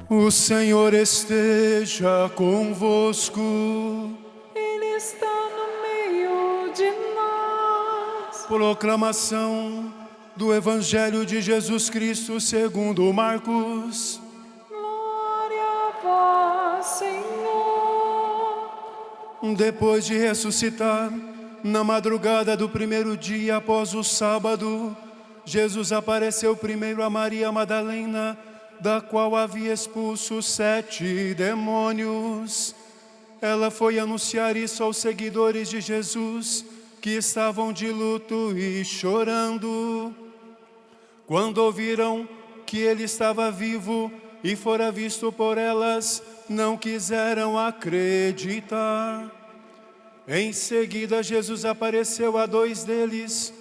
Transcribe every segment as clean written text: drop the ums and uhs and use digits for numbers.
O Senhor esteja convosco. Ele está no meio de nós. Proclamação do Evangelho de Jesus Cristo segundo Marcos. Glória a vós, Senhor. Depois de ressuscitar, na madrugada do primeiro dia após o sábado, Jesus apareceu primeiro a Maria Madalena, da qual havia expulso 7 demônios. Ela foi anunciar isso aos seguidores de Jesus, que estavam de luto e chorando. Quando ouviram que ele estava vivo e fora visto por elas, não quiseram acreditar. Em seguida, Jesus apareceu a 2 deles,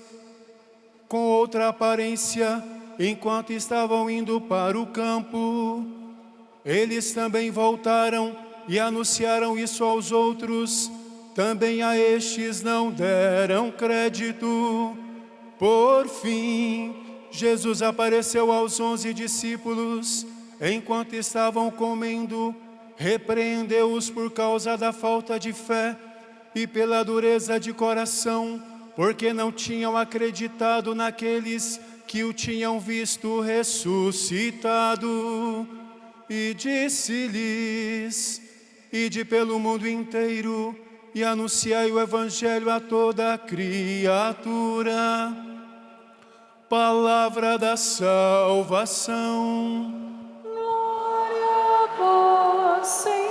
com outra aparência, enquanto estavam indo para o campo. Eles também voltaram e anunciaram isso aos outros. Também a estes não deram crédito. Por fim, Jesus apareceu aos 11 discípulos, enquanto estavam comendo, repreendeu-os por causa da falta de fé e pela dureza de coração, porque não tinham acreditado naqueles que o tinham visto ressuscitado. E disse-lhes: ide pelo mundo inteiro e anunciai o Evangelho a toda criatura. Palavra da salvação. Glória a vós, Senhor.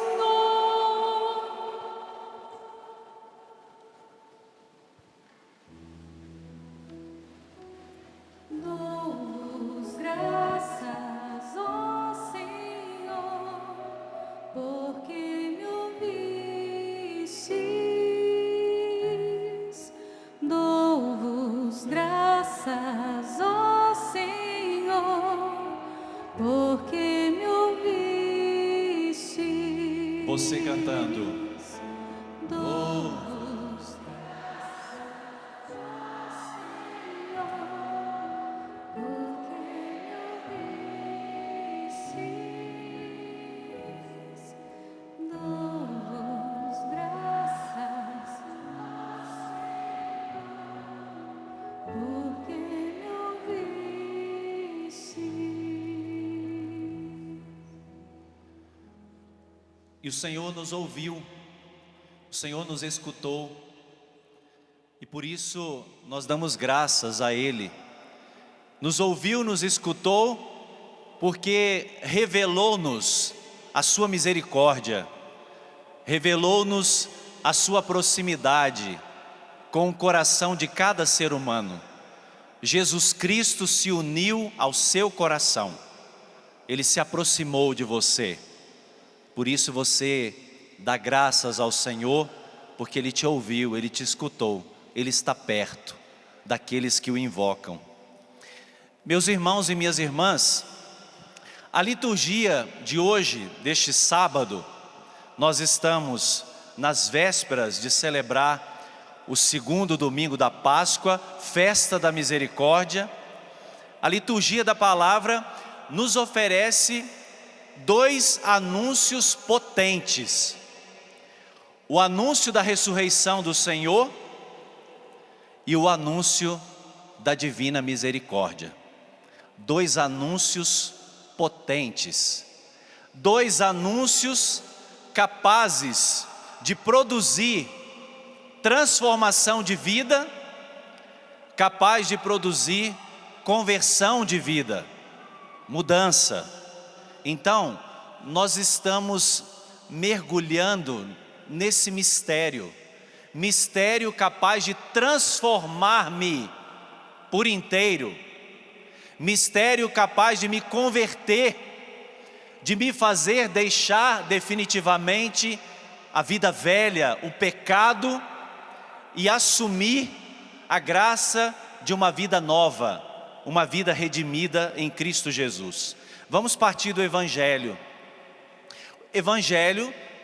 Dou-vos graças, ó Senhor, porque me ouvistes. Dou-vos graças, ó Senhor, porque me ouvistes. Você cantando. Dou-vos porque me ouvistes. E o Senhor nos ouviu, o Senhor nos escutou, e por isso nós damos graças a Ele. Nos ouviu, nos escutou, porque revelou-nos a sua misericórdia, revelou-nos a sua proximidade com o coração de cada ser humano. Jesus Cristo se uniu ao seu coração, Ele se aproximou de você. Por isso você dá graças ao Senhor, porque Ele te ouviu, Ele te escutou, Ele está perto daqueles que o invocam. Meus irmãos e minhas irmãs, a liturgia de hoje, deste sábado, nós estamos nas vésperas de celebrar o segundo domingo da Páscoa, festa da misericórdia. A liturgia da palavra nos oferece 2 anúncios potentes: o anúncio da ressurreição do Senhor e o anúncio da divina misericórdia. 2 anúncios potentes, 2 anúncios capazes de produzir transformação de vida, capaz de produzir conversão de vida, mudança. Então, nós estamos mergulhando nesse mistério capaz de transformar-me por inteiro, mistério capaz de me converter, de me fazer deixar definitivamente a vida velha, o pecado, e assumir a graça de uma vida nova, uma vida redimida em Cristo Jesus. Vamos partir do Evangelho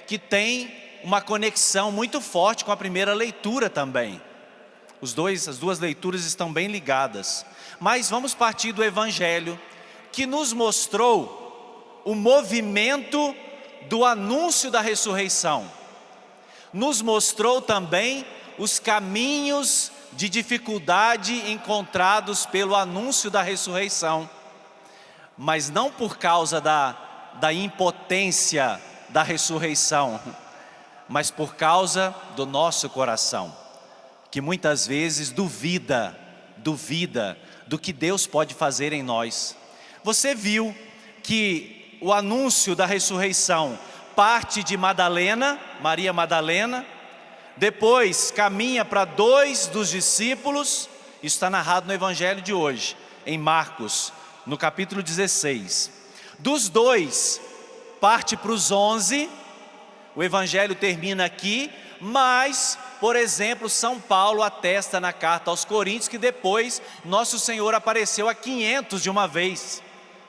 que tem uma conexão muito forte com a primeira leitura também. As 2 leituras estão bem ligadas. Mas vamos partir do Evangelho que nos mostrou o movimento do anúncio da ressurreição. Nos mostrou também os caminhos de dificuldade encontrados pelo anúncio da ressurreição. Mas não por causa da impotência da ressurreição, mas por causa do nosso coração, que muitas vezes duvida do que Deus pode fazer em nós. Você viu que o anúncio da ressurreição parte de Madalena, Maria Madalena, depois caminha para 2 dos discípulos, isso está narrado no Evangelho de hoje, em Marcos, no capítulo 16. Dos 2, parte para os 11, o Evangelho termina aqui, mas, por exemplo, São Paulo atesta na carta aos Coríntios que depois Nosso Senhor apareceu a 500 de uma vez.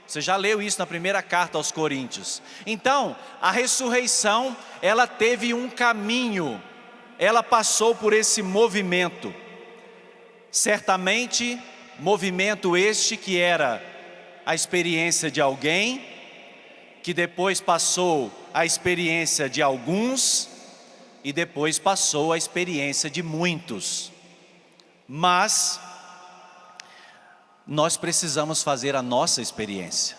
Você já leu isso na primeira carta aos Coríntios. Então, a ressurreição, ela teve um caminho, ela passou por esse movimento. Certamente, movimento este que era a experiência de alguém, que depois passou a experiência de alguns, e depois passou a experiência de muitos. Mas nós precisamos fazer a nossa experiência,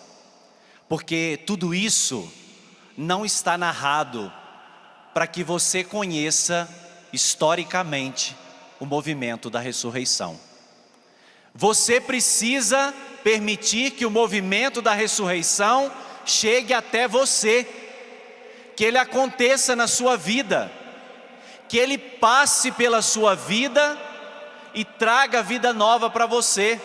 porque tudo isso não está narrado para que você conheça historicamente o movimento da ressurreição. Você precisa permitir que o movimento da ressurreição chegue até você, que ele aconteça na sua vida, que ele passe pela sua vida e traga vida nova para você.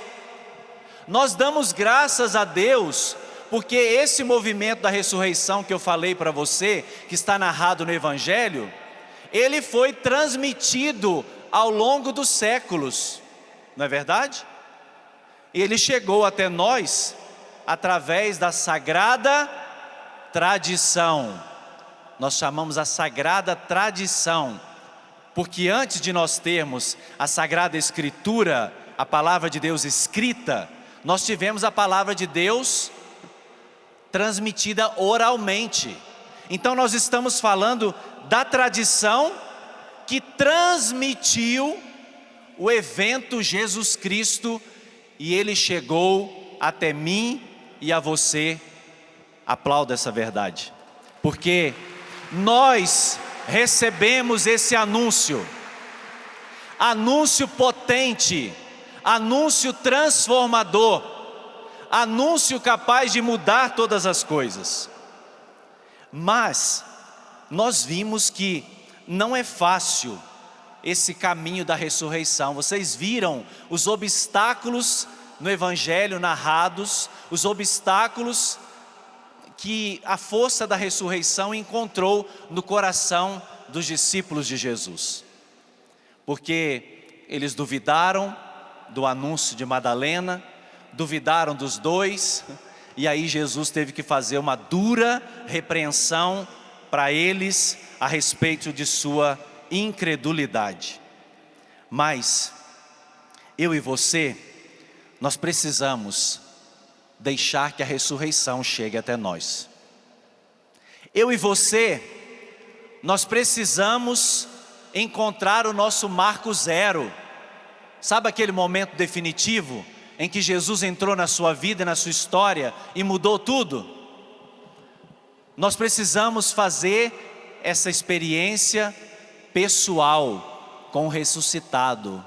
Nós damos graças a Deus, porque esse movimento da ressurreição que eu falei para você, que está narrado no Evangelho, ele foi transmitido ao longo dos séculos, não é verdade? Ele chegou até nós através da sagrada tradição. Nós chamamos a sagrada tradição, porque antes de nós termos a Sagrada Escritura, a palavra de Deus escrita, nós tivemos a palavra de Deus transmitida oralmente. Então nós estamos falando da tradição que transmitiu o evento Jesus Cristo, e ele chegou até mim e a você. Aplauda essa verdade, porque nós recebemos esse anúncio potente, anúncio transformador, anúncio capaz de mudar todas as coisas. Mas nós vimos que não é fácil esse caminho da ressurreição. Vocês viram os obstáculos no Evangelho narrados, os obstáculos que a força da ressurreição encontrou no coração dos discípulos de Jesus. Porque eles duvidaram do anúncio de Madalena, duvidaram dos 2, e aí Jesus teve que fazer uma dura repreensão para eles a respeito de sua incredulidade. Mas eu e você, nós precisamos deixar que a ressurreição chegue até nós. Eu e você, nós precisamos encontrar o nosso marco zero. Sabe aquele momento definitivo em que Jesus entrou na sua vida e na sua história e mudou tudo? Nós precisamos fazer essa experiência pessoal com o ressuscitado.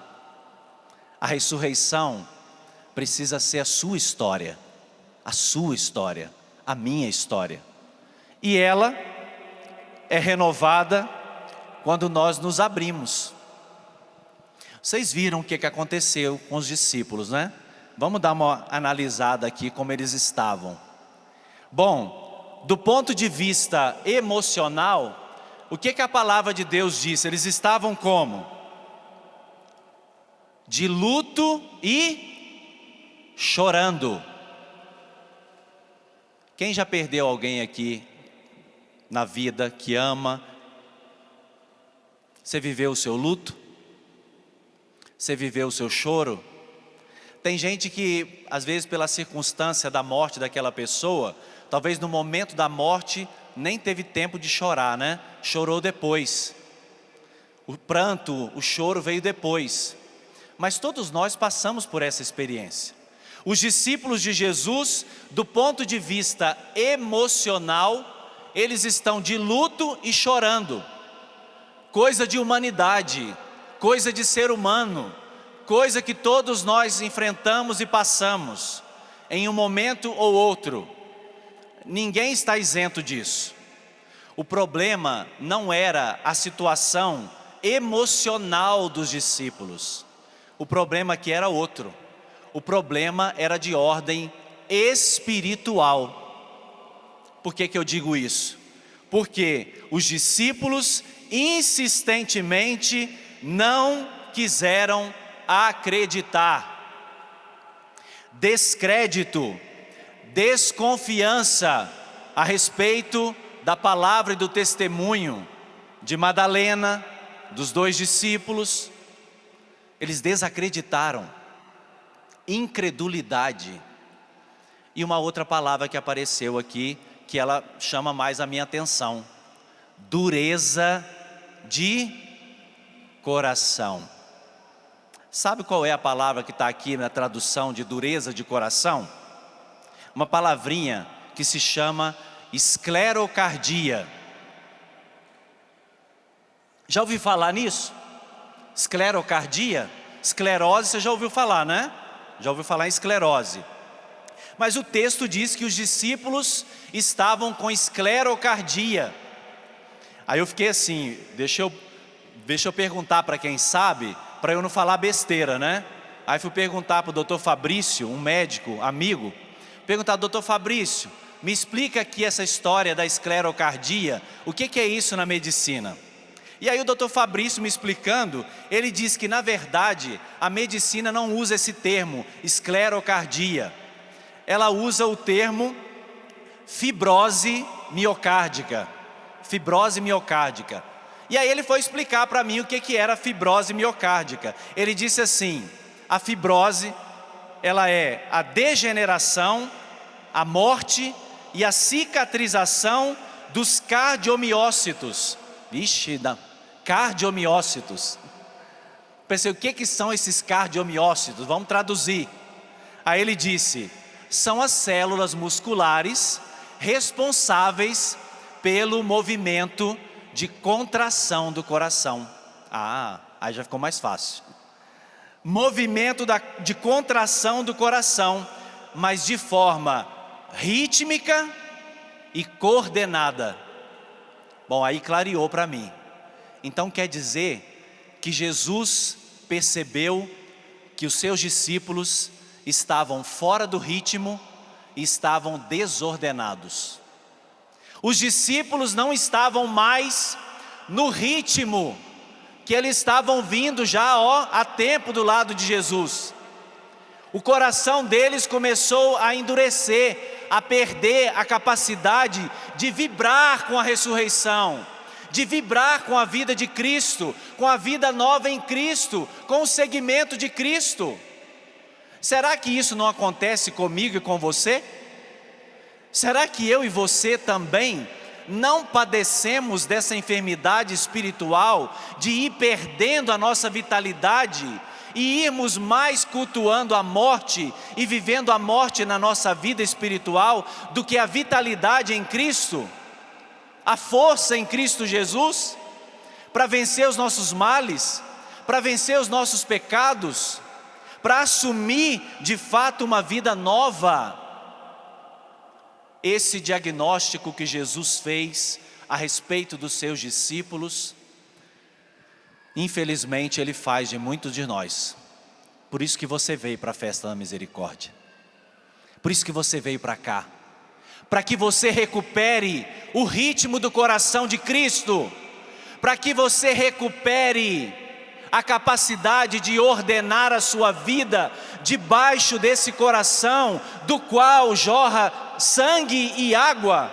A ressurreição precisa ser a sua história, a minha história. E ela é renovada quando nós nos abrimos. Vocês viram o que aconteceu com os discípulos, né? Vamos dar uma analisada aqui como eles estavam. Bom, do ponto de vista emocional, o que a palavra de Deus diz? Eles estavam como? De luto e chorando. Quem já perdeu alguém aqui na vida que ama? Você viveu o seu luto? Você viveu o seu choro? Tem gente que, às vezes, pela circunstância da morte daquela pessoa, talvez no momento da morte, nem teve tempo de chorar, né? Chorou depois. O pranto, o choro veio depois. Mas todos nós passamos por essa experiência. Os discípulos de Jesus, do ponto de vista emocional, eles estão de luto e chorando. Coisa de humanidade, coisa de ser humano, coisa que todos nós enfrentamos e passamos, em um momento ou outro. Ninguém está isento disso. O problema não era a situação emocional dos discípulos. O problema aqui era outro. O problema era de ordem espiritual. Por que eu digo isso? Porque os discípulos insistentemente não quiseram acreditar. Descrédito, desconfiança a respeito da palavra e do testemunho de Madalena, dos 2 discípulos. Eles desacreditaram. Incredulidade. E uma outra palavra que apareceu aqui, que ela chama mais a minha atenção: dureza de coração. Sabe qual é a palavra que está aqui na tradução de dureza de coração? Uma palavrinha que se chama esclerocardia. Já ouviu falar nisso? Esclerocardia? Esclerose você já ouviu falar, né? Já ouviu falar em esclerose. Mas o texto diz que os discípulos estavam com esclerocardia. Aí eu fiquei assim, deixa eu perguntar para quem sabe, para eu não falar besteira, né? Aí fui perguntar para o doutor Fabrício, um médico, amigo, perguntar: doutor Fabrício, me explica aqui essa história da esclerocardia, o que é isso na medicina? E aí o doutor Fabrício me explicando, ele diz que na verdade a medicina não usa esse termo, esclerocardia. Ela usa o termo fibrose miocárdica. Fibrose miocárdica. E aí ele foi explicar para mim o que era fibrose miocárdica. Ele disse assim: a fibrose, ela é a degeneração, a morte e a cicatrização dos cardiomiócitos. Vixe, cardiomiócitos. Pensei, o que são esses cardiomiócitos? Vamos traduzir. Aí ele disse: são as células musculares responsáveis pelo movimento de contração do coração. Aí já ficou mais fácil. Movimento de contração do coração, mas de forma rítmica e coordenada. Bom, aí clareou para mim. Então quer dizer que Jesus percebeu que os seus discípulos estavam fora do ritmo e estavam desordenados. Os discípulos não estavam mais no ritmo que eles estavam vindo já há tempo do lado de Jesus. O coração deles começou a endurecer, a perder a capacidade de vibrar com a ressurreição, de vibrar com a vida de Cristo, com a vida nova em Cristo, com o seguimento de Cristo. Será que isso não acontece comigo e com você? Será que eu e você também não padecemos dessa enfermidade espiritual de ir perdendo a nossa vitalidade e irmos mais cultuando a morte e vivendo a morte na nossa vida espiritual do que a vitalidade em Cristo, a força em Cristo Jesus, para vencer os nossos males, para vencer os nossos pecados, para assumir de fato uma vida nova? Esse diagnóstico que Jesus fez a respeito dos seus discípulos, infelizmente Ele faz de muitos de nós. Por isso que você veio para a festa da misericórdia. Por isso que você veio para cá. Para que você recupere o ritmo do coração de Cristo. Para que você recupere a capacidade de ordenar a sua vida debaixo desse coração do qual jorra sangue e água.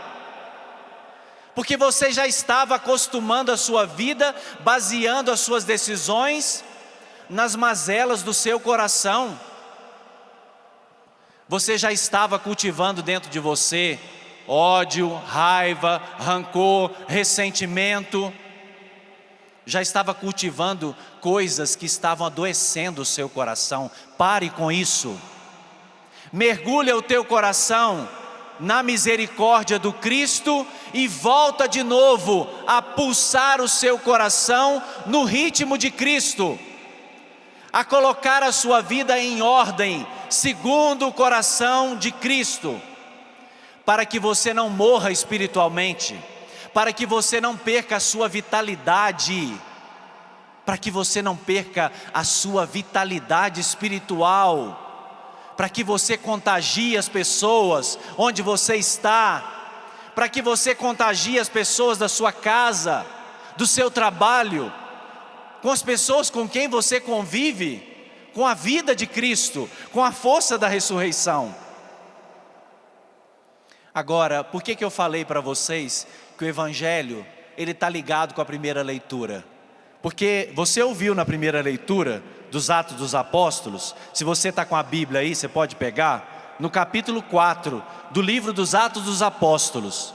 Porque você já estava acostumando a sua vida, baseando as suas decisões nas mazelas do seu coração. Você já estava cultivando dentro de você ódio, raiva, rancor, ressentimento. Já estava cultivando coisas que estavam adoecendo o seu coração. Pare com isso. Mergulha o teu coração na misericórdia do Cristo e volta de novo a pulsar o seu coração no ritmo de Cristo, a colocar a sua vida em ordem, segundo o coração de Cristo, para que você não morra espiritualmente, para que você não perca a sua vitalidade, para que você não perca a sua vitalidade espiritual, para que você contagie as pessoas onde você está, para que você contagie as pessoas da sua casa, do seu trabalho, com as pessoas com quem você convive, com a vida de Cristo, com a força da ressurreição. Agora, por que eu falei para vocês que o Evangelho, ele está ligado com a primeira leitura? Porque você ouviu na primeira leitura dos Atos dos Apóstolos, se você está com a Bíblia aí, você pode pegar, no capítulo 4 do livro dos Atos dos Apóstolos.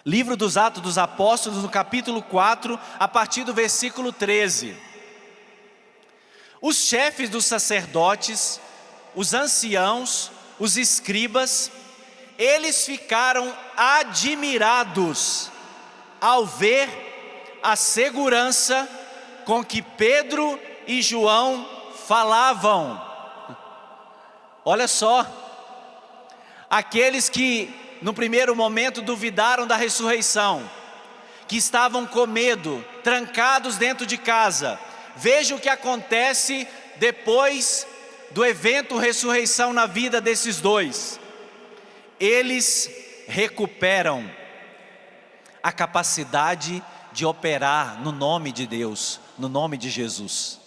Livro dos Atos dos Apóstolos, no capítulo 4, a partir do versículo 13. Os chefes dos sacerdotes, os anciãos, os escribas, eles ficaram admirados ao ver a segurança com que Pedro e João falavam. Olha só, aqueles que no primeiro momento duvidaram da ressurreição, que estavam com medo, trancados dentro de casa, veja o que acontece depois do evento ressurreição na vida desses dois. Eles recuperam a capacidade de operar no nome de Deus, no nome de Jesus.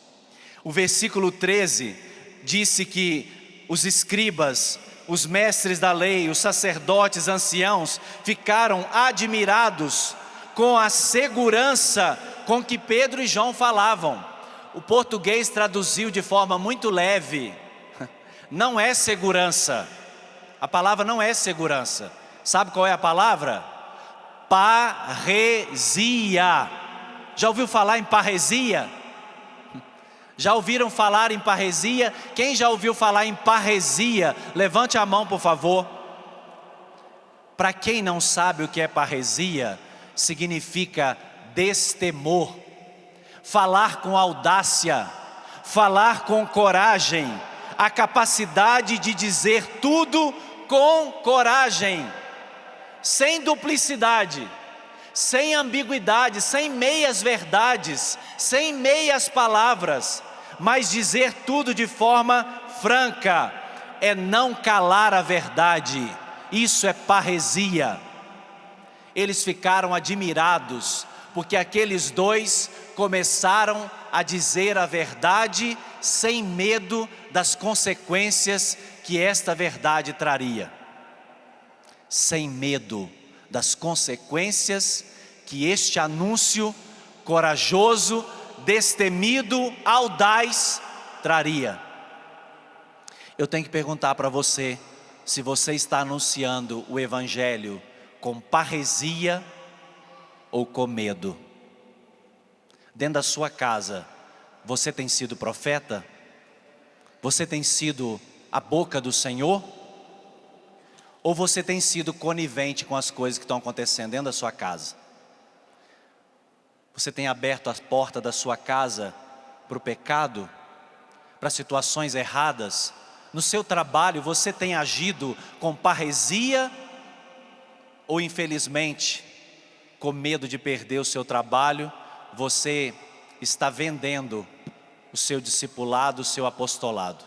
O versículo 13 disse que os escribas, os mestres da lei, os sacerdotes, anciãos, ficaram admirados com a segurança com que Pedro e João falavam. O português traduziu de forma muito leve. Não é segurança. A palavra não é segurança. Sabe qual é a palavra? Parresia. Já ouviu falar em parresia? Já ouviram falar em parresia? Quem já ouviu falar em parresia? Levante a mão, por favor. Para quem não sabe o que é parresia, significa destemor, falar com audácia, falar com coragem, a capacidade de dizer tudo com coragem, sem duplicidade, sem ambiguidade, sem meias verdades, sem meias palavras, mas dizer tudo de forma franca, é não calar a verdade. Isso é parresia. Eles ficaram admirados, porque aqueles dois começaram a dizer a verdade sem medo das consequências que esta verdade traria. Sem medo das consequências que este anúncio corajoso, destemido, audaz traria. Eu tenho que perguntar para você, se você está anunciando o Evangelho com parresia ou com medo. Dentro da sua casa, você tem sido profeta? Você tem sido a boca do Senhor? Ou você tem sido conivente com as coisas que estão acontecendo dentro da sua casa? Você tem aberto a porta da sua casa para o pecado, para situações erradas? No seu trabalho, você tem agido com parresia ou infelizmente, com medo de perder o seu trabalho, você está vendendo o seu discipulado, o seu apostolado?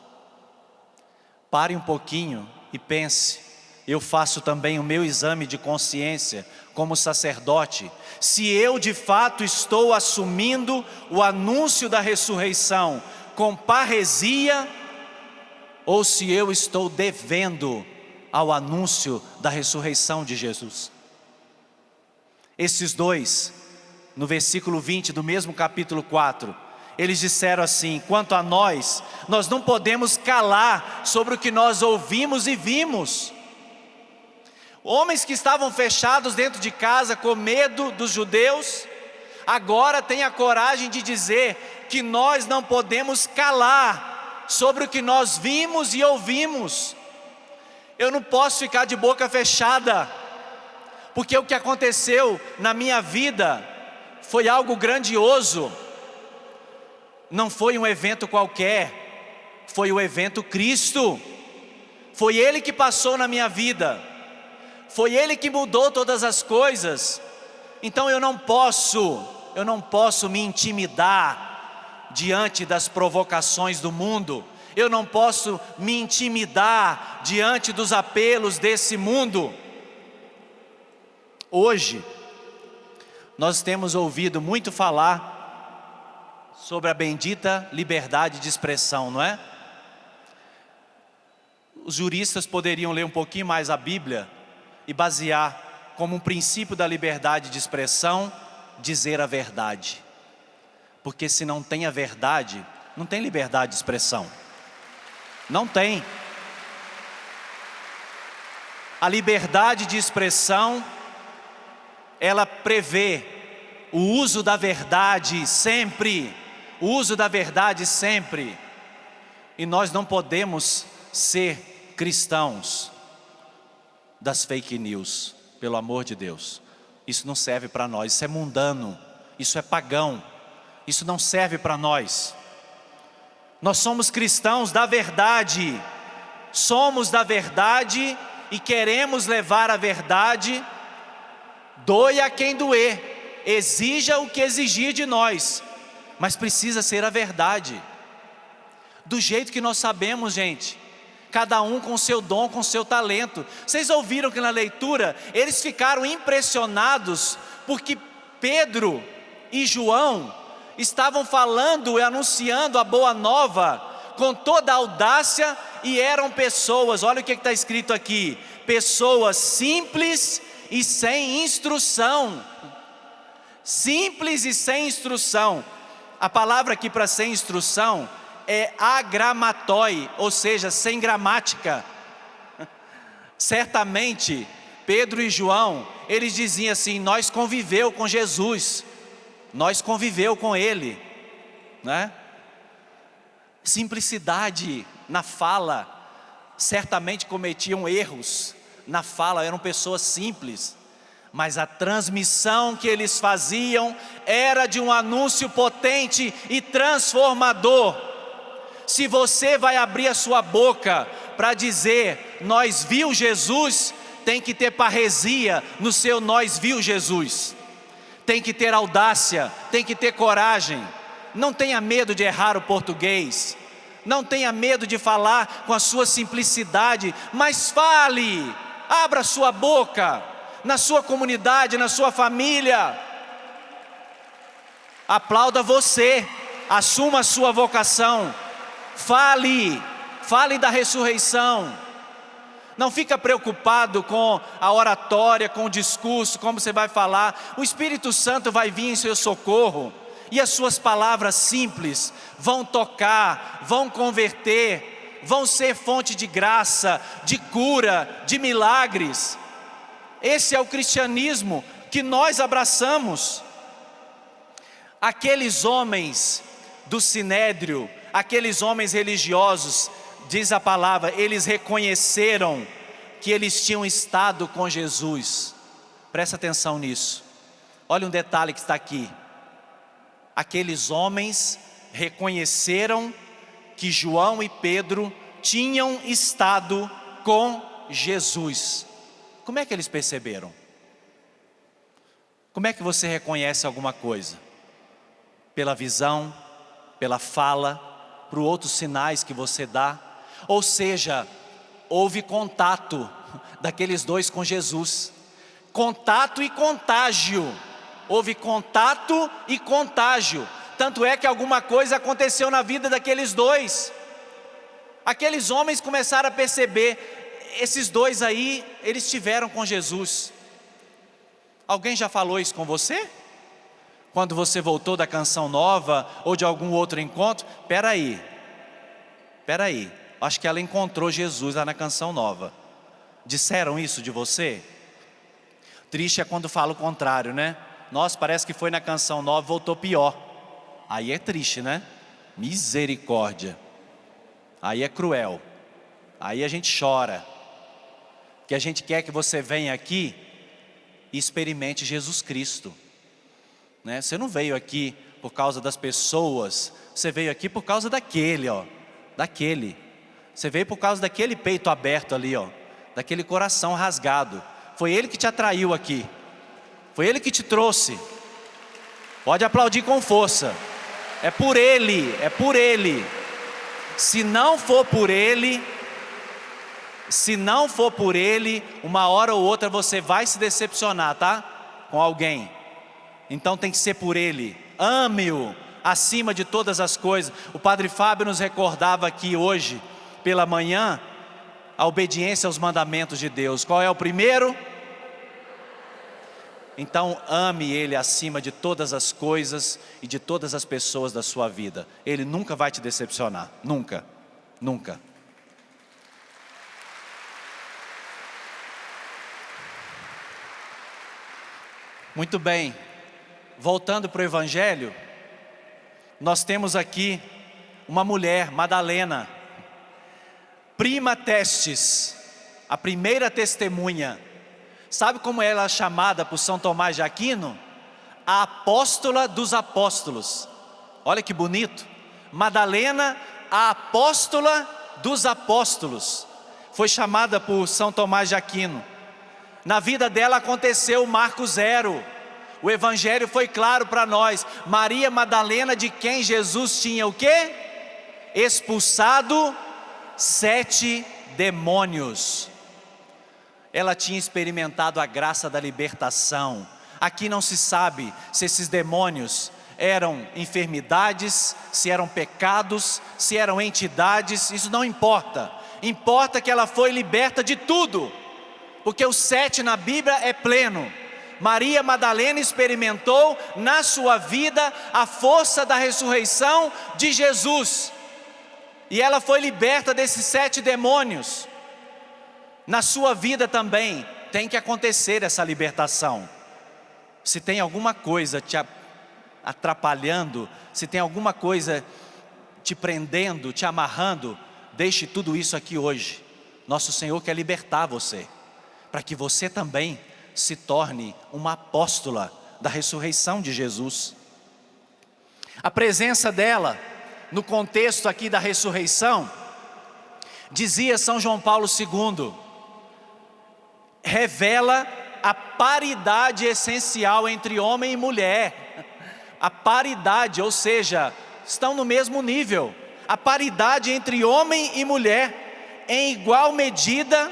Pare um pouquinho e pense. Eu faço também o meu exame de consciência como sacerdote. Se eu de fato estou assumindo o anúncio da ressurreição com parresia, ou se eu estou devendo ao anúncio da ressurreição de Jesus. Esses dois, no versículo 20 do mesmo capítulo 4, eles disseram assim: quanto a nós, nós não podemos calar sobre o que nós ouvimos e vimos. Homens que estavam fechados dentro de casa com medo dos judeus, agora têm a coragem de dizer que nós não podemos calar sobre o que nós vimos e ouvimos. Eu não posso ficar de boca fechada, porque o que aconteceu na minha vida foi algo grandioso. Não foi um evento qualquer, foi o evento Cristo. Foi Ele que passou na minha vida, foi Ele que mudou todas as coisas. Então eu não posso me intimidar diante das provocações do mundo. Eu não posso me intimidar diante dos apelos desse mundo. Hoje, nós temos ouvido muito falar sobre a bendita liberdade de expressão, não é? Os juristas poderiam ler um pouquinho mais a Bíblia e basear como um princípio da liberdade de expressão, dizer a verdade. Porque se não tem a verdade, não tem liberdade de expressão. Não tem. A liberdade de expressão, ela prevê o uso da verdade sempre. O uso da verdade sempre. E nós não podemos ser cristãos das fake news, pelo amor de Deus. Isso não serve para nós, isso é mundano, isso é pagão, isso não serve para nós. Nós somos cristãos da verdade, somos da verdade e queremos levar a verdade, doa a quem doer, exija o que exigir de nós, mas precisa ser a verdade, do jeito que nós sabemos, gente. Cada um com o seu dom, com o seu talento. Vocês ouviram que na leitura, eles ficaram impressionados, porque Pedro e João estavam falando e anunciando a boa nova, com toda a audácia, e eram pessoas, olha o que está escrito aqui, pessoas simples e sem instrução. Simples e sem instrução. A palavra aqui para sem instrução é agramatói, ou seja, sem gramática. Certamente, Pedro e João, eles diziam assim: nós conviveu com Jesus, nós conviveu com Ele, né? Simplicidade na fala, certamente cometiam erros na fala, eram pessoas simples, mas a transmissão que eles faziam era de um anúncio potente e transformador. Se você vai abrir a sua boca para dizer nós viu Jesus, tem que ter parresia no seu nós viu Jesus. Tem que ter audácia, tem que ter coragem. Não tenha medo de errar o português, não tenha medo de falar com a sua simplicidade, mas fale, abra sua boca, na sua comunidade, na sua família. Aplauda você, assuma a sua vocação. Fale da ressurreição. Não fica preocupado com a oratória, com o discurso, como você vai falar. O Espírito Santo vai vir em seu socorro, e as suas palavras simples vão tocar, vão converter, vão ser fonte de graça, de cura, de milagres. Esse é o cristianismo que nós abraçamos. Aqueles homens do Sinédrio, aqueles homens religiosos, diz a palavra, eles reconheceram que eles tinham estado com Jesus. Presta atenção nisso. Olha um detalhe que está aqui. Aqueles homens reconheceram que João e Pedro tinham estado com Jesus. Como é que eles perceberam? Como é que você reconhece alguma coisa? Pela visão, pela fala, por outros sinais que você dá? Ou seja, houve contato daqueles dois com Jesus. Contato e contágio. Houve contato e contágio. Tanto é que alguma coisa aconteceu na vida daqueles dois. Aqueles homens começaram a perceber, esses dois aí, eles estiveram com Jesus. Alguém já falou isso com você? Quando você voltou da Canção Nova ou de algum outro encontro, peraí, acho que ela encontrou Jesus lá na Canção Nova. Disseram isso de você? Triste é quando fala o contrário, né? Nossa, parece que foi na Canção Nova, voltou pior. Aí é triste, né? Misericórdia. Aí é cruel. Aí a gente chora. Que a gente quer que você venha aqui e experimente Jesus Cristo, né? Você não veio aqui por causa das pessoas, você veio aqui por causa daquele, ó, daquele. Você veio por causa daquele peito aberto ali, ó, daquele coração rasgado. Foi ele que te atraiu aqui. Foi ele que te trouxe. Pode aplaudir com força. É por ele, é por ele. Se não for por ele, uma hora ou outra você vai se decepcionar, tá? Com alguém. Então tem que ser por ele. Ame-o acima de todas as coisas. O Padre Fábio nos recordava aqui hoje, pela manhã, a obediência aos mandamentos de Deus. Qual é o primeiro? Então ame ele acima de todas as coisas e de todas as pessoas da sua vida. Ele nunca vai te decepcionar. Nunca, nunca. Muito bem, voltando para o Evangelho, nós temos aqui uma mulher, Madalena, prima testes, a primeira testemunha. Sabe como ela é chamada por São Tomás de Aquino? A apóstola dos apóstolos. Olha que bonito. Madalena, a apóstola dos apóstolos, foi chamada por São Tomás de Aquino. Na vida dela aconteceu o Marco Zero. O Evangelho foi claro para nós. Maria Madalena, de quem Jesus tinha o quê? Expulsado 7 demônios. Ela tinha experimentado a graça da libertação. Aqui não se sabe se esses demônios eram enfermidades, se eram pecados, se eram entidades. Isso não importa. Importa que ela foi liberta de tudo. Porque o 7 na Bíblia é pleno. Maria Madalena experimentou na sua vida a força da ressurreição de Jesus. E ela foi liberta desses 7 demônios. Na sua vida também tem que acontecer essa libertação. Se tem alguma coisa te atrapalhando, se tem alguma coisa te prendendo, te amarrando, deixe tudo isso aqui hoje. Nosso Senhor quer libertar você, para que você também se torne uma apóstola da ressurreição de Jesus. A presença dela, no contexto aqui da ressurreição, dizia São João Paulo II, revela a paridade essencial entre homem e mulher. A paridade, ou seja, estão no mesmo nível. A paridade entre homem e mulher, em igual medida,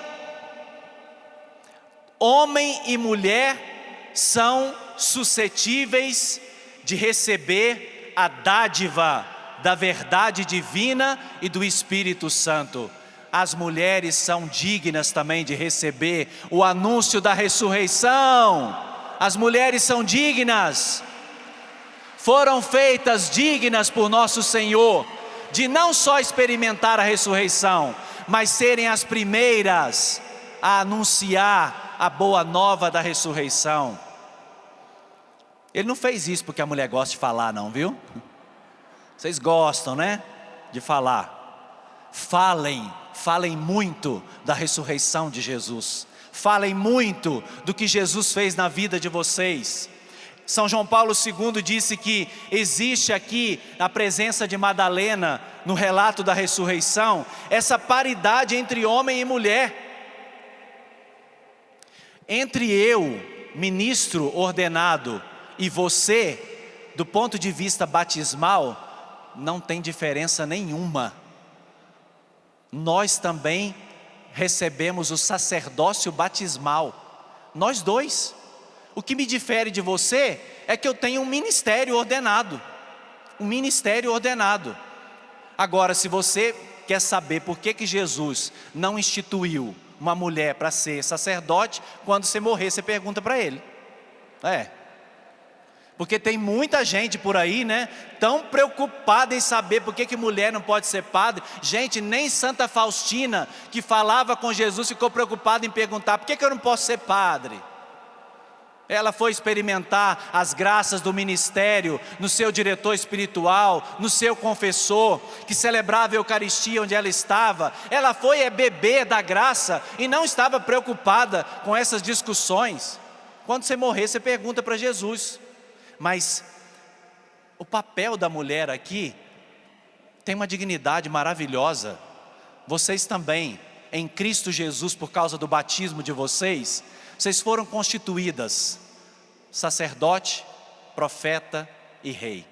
homem e mulher são suscetíveis de receber a dádiva da verdade divina e do Espírito Santo. As mulheres são dignas também de receber o anúncio da ressurreição. As mulheres são dignas, foram feitas dignas por nosso Senhor, de não só experimentar a ressurreição, mas serem as primeiras a anunciar a boa nova da ressurreição. Ele não fez isso porque a mulher gosta de falar não, viu? Vocês gostam, né? De falar. Falem muito da ressurreição de Jesus. Falem muito do que Jesus fez na vida de vocês. São João Paulo II disse que existe aqui, na presença de Madalena, no relato da ressurreição, essa paridade entre homem e mulher. Entre eu, ministro ordenado, e você, do ponto de vista batismal, não tem diferença nenhuma. Nós também recebemos o sacerdócio batismal. Nós dois. O que me difere de você é que eu tenho um ministério ordenado. Um ministério ordenado. Agora, se você quer saber por que Jesus não instituiu uma mulher para ser sacerdote, quando você morrer, você pergunta para ele. Porque tem muita gente por aí, né, tão preocupada em saber por que mulher não pode ser padre. Gente, nem Santa Faustina, que falava com Jesus, ficou preocupada em perguntar: por que eu não posso ser padre? Ela foi experimentar as graças do ministério no seu diretor espiritual, no seu confessor, que celebrava a Eucaristia onde ela estava. Ela foi beber da graça e não estava preocupada com essas discussões. Quando você morrer, você pergunta para Jesus. Mas o papel da mulher aqui tem uma dignidade maravilhosa. Vocês também, em Cristo Jesus, por causa do batismo de vocês foram constituídas sacerdote, profeta e rei.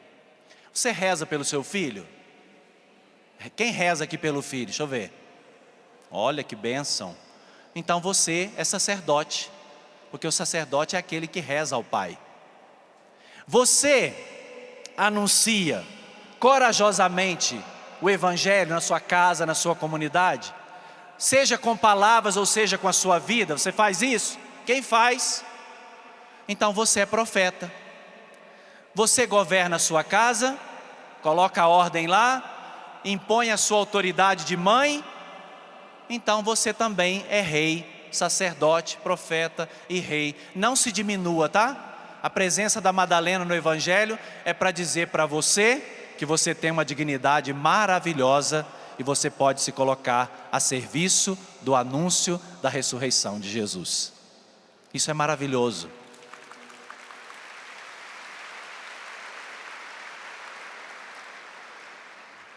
Você reza pelo seu filho? Quem reza aqui pelo filho? Deixa eu ver. Olha que bênção. Então você é sacerdote, porque o sacerdote é aquele que reza ao Pai. Você anuncia corajosamente o Evangelho na sua casa, na sua comunidade? Seja com palavras ou seja com a sua vida, você faz isso? Quem faz? Então você é profeta. Você governa a sua casa, coloca a ordem lá, impõe a sua autoridade de mãe, então você também é rei, sacerdote, profeta e rei. Não se diminua, tá? A presença da Madalena no Evangelho é para dizer para você que você tem uma dignidade maravilhosa e você pode se colocar a serviço do anúncio da ressurreição de Jesus. Isso é maravilhoso.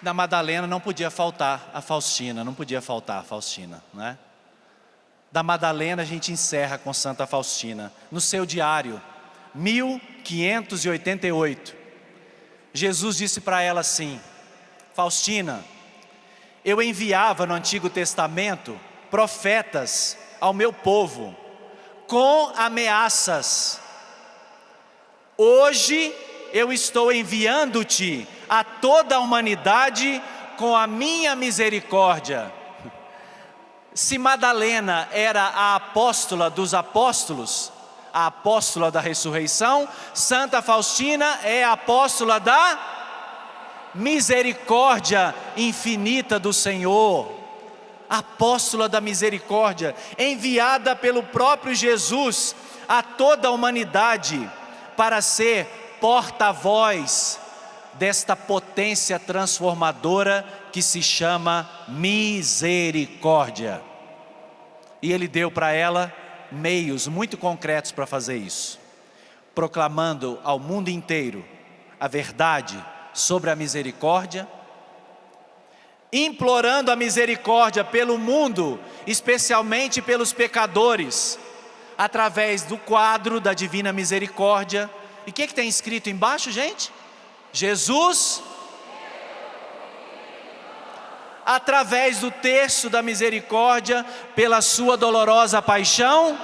Da Madalena não podia faltar a Faustina, né? Da Madalena a gente encerra com Santa Faustina. No seu diário, 1588, Jesus disse para ela assim: Faustina, eu enviava no Antigo Testamento profetas ao meu povo com ameaças. Hoje eu estou enviando-te a toda a humanidade com a minha misericórdia. Se Madalena era a apóstola dos apóstolos, a apóstola da ressurreição, Santa Faustina é a apóstola da misericórdia infinita do Senhor. Apóstola da misericórdia, enviada pelo próprio Jesus a toda a humanidade para ser porta-voz desta potência transformadora que se chama misericórdia. E Ele deu para ela meios muito concretos para fazer isso, proclamando ao mundo inteiro a verdade sobre a misericórdia, implorando a misericórdia pelo mundo, especialmente pelos pecadores, através do quadro da Divina Misericórdia. E o que tem escrito embaixo, gente? Jesus, através do terço da misericórdia, pela sua dolorosa paixão,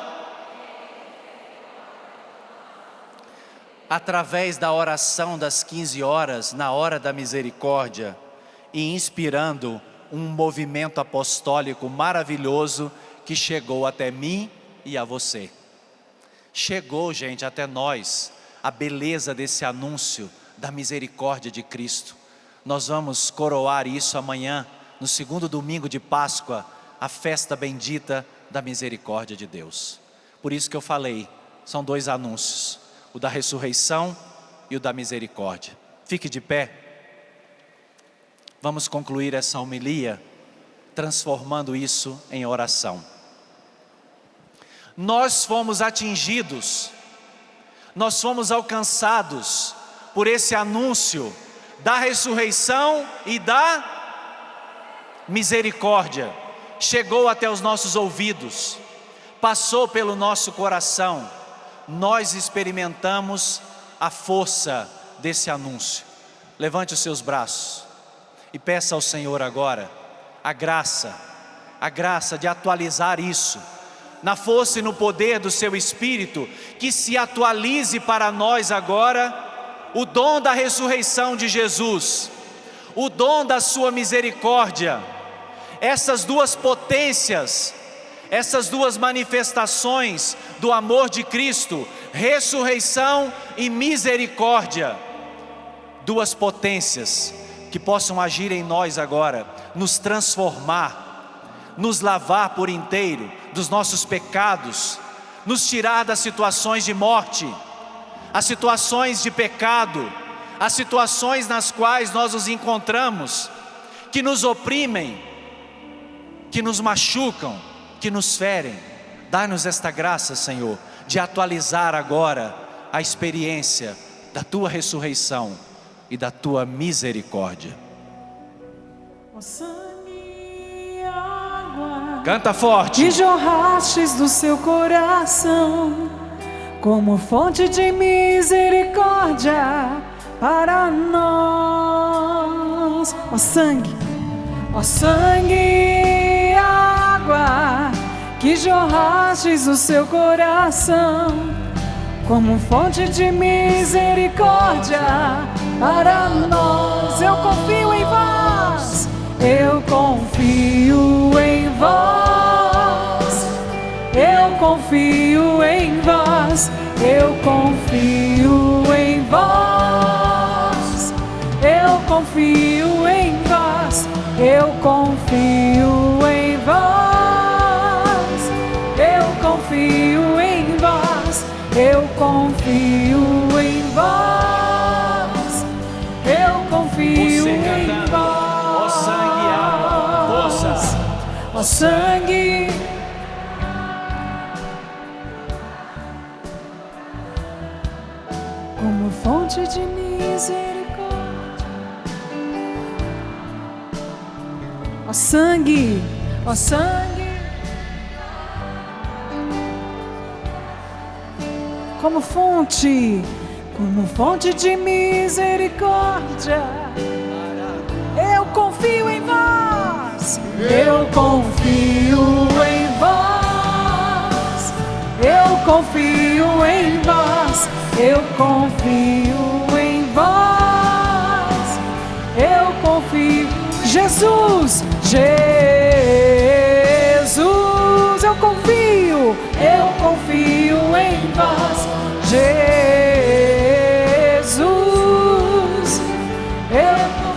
através da oração das 15 horas, na hora da misericórdia, e inspirando um movimento apostólico maravilhoso que chegou até mim e a você. Chegou, gente, até nós a beleza desse anúncio da misericórdia de Cristo. Nós vamos coroar isso amanhã, no segundo domingo de Páscoa, a festa bendita da misericórdia de Deus. Por isso que eu falei, são dois anúncios, o da ressurreição e o da misericórdia. Fique de pé. Vamos concluir essa homilia transformando isso em oração. Nós fomos atingidos, nós fomos alcançados por esse anúncio da ressurreição e da misericórdia. Chegou até os nossos ouvidos, passou pelo nosso coração. Nós experimentamos a força desse anúncio. Levante os seus braços e peça ao Senhor agora a graça de atualizar isso, na força e no poder do seu Espírito, que se atualize para nós agora o dom da ressurreição de Jesus, o dom da sua misericórdia. Essas duas potências, essas duas manifestações do amor de Cristo, ressurreição e misericórdia, duas potências que possam agir em nós agora, nos transformar, nos lavar por inteiro dos nossos pecados, nos tirar das situações de morte, as situações de pecado, as situações nas quais nós nos encontramos, que nos oprimem, que nos machucam, que nos ferem. Dá-nos esta graça, Senhor, de atualizar agora a experiência da Tua ressurreição e da Tua misericórdia. Ó sangue e água Canta forte. que jorrastes do seu coração, como fonte de misericórdia para nós. Ó sangue e água que jorrastes do seu coração, como fonte de misericórdia para nós. Eu confio em vós, eu confio em vós, eu confio em vós, eu confio em vós, eu confio em vós, eu confio em vós, eu confio em vós, eu confio em vós, eu confio Você em cantando, ó vós. sangue e água, força. Ó sangue, como fonte de misericórdia. Ó sangue, ó sangue, como fonte de misericórdia. Eu confio em vós, eu confio em vós, eu confio em vós, eu confio em vós, eu confio. Jesus, Jesus, eu confio em vós, Jesus,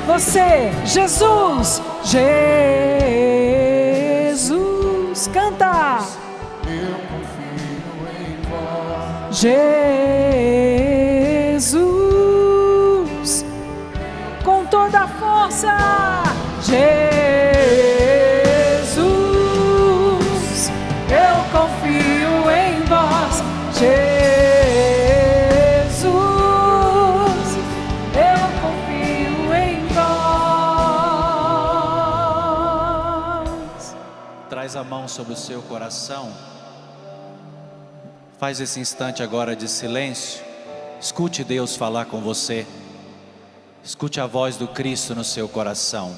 você, Jesus, Jesus, canta. Eu confio em vós. Jesus, com toda a força, Jesus, eu confio em vós, Jesus, eu confio em vós. Traz a mão sobre o seu coração. Faz esse instante agora de silêncio. Escute Deus falar com você. Escute a voz do Cristo no seu coração.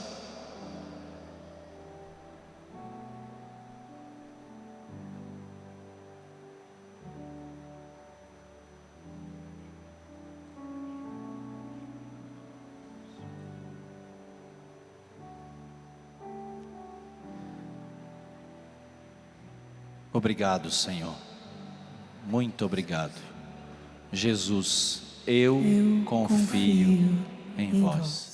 Obrigado, Senhor. Muito obrigado. Jesus, eu confio em vós.